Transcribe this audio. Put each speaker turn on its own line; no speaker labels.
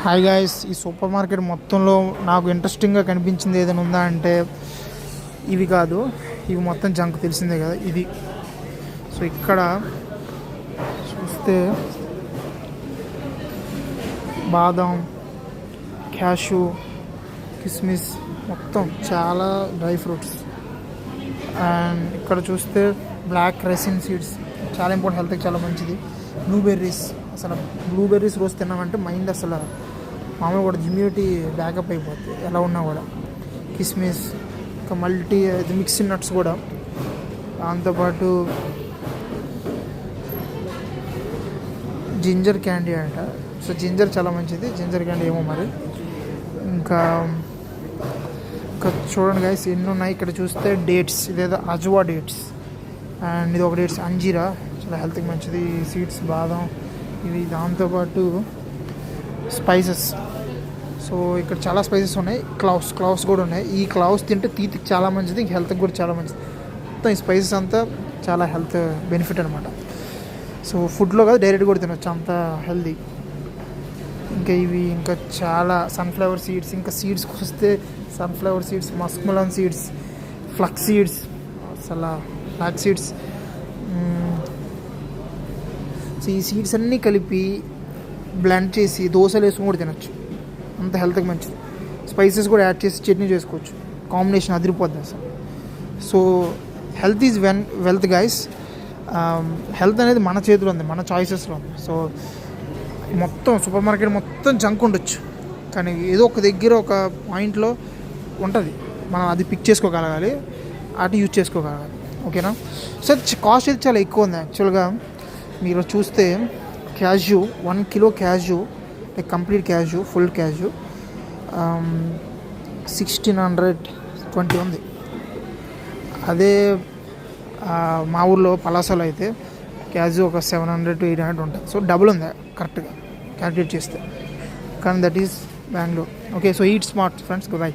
Hi guys, ఈ super market మొత్తంలో నాకు ఇంట్రెస్టింగ్గా కనిపించింది ఏదైనా ఉందా అంటే ఇవి కాదు, ఇవి మొత్తం జంక్ తెలిసిందే కదా ఇది. సో ఇక్కడ చూస్తే బాదం, క్యాషు, కిస్మిస్ మొత్తం చాలా డ్రై ఫ్రూట్స్. అండ్ ఇక్కడ చూస్తే బ్లాక్ రైసిన్ సీడ్స్ చాలా ఇంపార్టెంట్, హెల్త్కి చాలా మంచిది. బ్లూబెర్రీస్, అసలు బ్లూబెర్రీస్ రోజు తిన్నామంటే మైండ్ అసలు మామూలుగా కూడా ఇమ్యూనిటీ బ్యాకప్ అయిపోతుంది ఎలా ఉన్నా కూడా. కిస్మిస్, ఇంకా మల్టీ మిక్స్డ్ నట్స్ కూడా, దాంతోపాటు జింజర్ క్యాండీ అంట. సో జింజర్ చాలా మంచిది, జింజర్ క్యాండీ ఏమో మరి. ఇంకా ఇంకా చూడండి గైస్ ఎన్ని ఉన్నాయి ఇక్కడ చూస్తే. డేట్స్, ఇదేదో అజ్వా డేట్స్, అండ్ ఇది ఒక డేట్స్ అంజీరా చాలా హెల్త్కి మంచిది. సీడ్స్, బాదం ఇవి. దాంతోపాటు స్పైసెస్, సో ఇక్కడ చాలా స్పైసెస్ ఉన్నాయి. క్లౌస్ కూడా ఉన్నాయి. ఈ క్లౌస్ తింటే తీతికి చాలా మంచిది, హెల్త్కి కూడా చాలా మంచిది. మొత్తం ఈ స్పైసెస్ అంతా చాలా హెల్త్ బెనిఫిట్ అనమాట. సో ఫుడ్లో కాదు, డైరెక్ట్ కూడా తినొచ్చు, అంత హెల్దీ. ఇంకా ఇవి ఇంకా చాలా సన్ఫ్లవర్ సీడ్స్. ఇంకా సీడ్స్కి వస్తే sunflower seeds, muskmelon seeds, flux seeds, అసలు ఫ్లాక్స్ సీడ్స్. సో ఈ సీడ్స్ అన్నీ కలిపి బ్లెండ్ చేసి దోశలు వేసుకుని కూడా తినచ్చు, అంత హెల్త్కి మంచిది. స్పైసెస్ కూడా యాడ్ చేసి చట్నీ చేసుకోవచ్చు, కాంబినేషన్ అదిరిపోద్ది అసలు. So health is wealth guys. Health అనేది మన చేతిలో ఉంది, మన చాయిసెస్లో ఉంది. సో మొత్తం సూపర్ మార్కెట్ మొత్తం జంక్ ఉండొచ్చు, కానీ ఏదో ఒక దగ్గర ఒక పాయింట్లో ఉంటుంది, మనం అది పిక్ చేసుకోగలగాలి, అటు యూజ్ చేసుకోగలగాలి. ఓకేనా? సో కాస్ట్ అయితే చాలా ఎక్కువ ఉంది యాక్చువల్గా. మీరు చూస్తే cashew 1 kilo cashew, like complete cashew, full cashew 1620 ఉంది. అదే మా ఊర్లో పలాసలో అయితే క్యాష్యూ ఒక 700 to 800 ఉంటుంది. సో డబుల్ ఉంది కరెక్ట్గా క్యాల్కులేట్ చేస్తే, కానీ that is Bengaluru. Okay, so eat smart friends, by.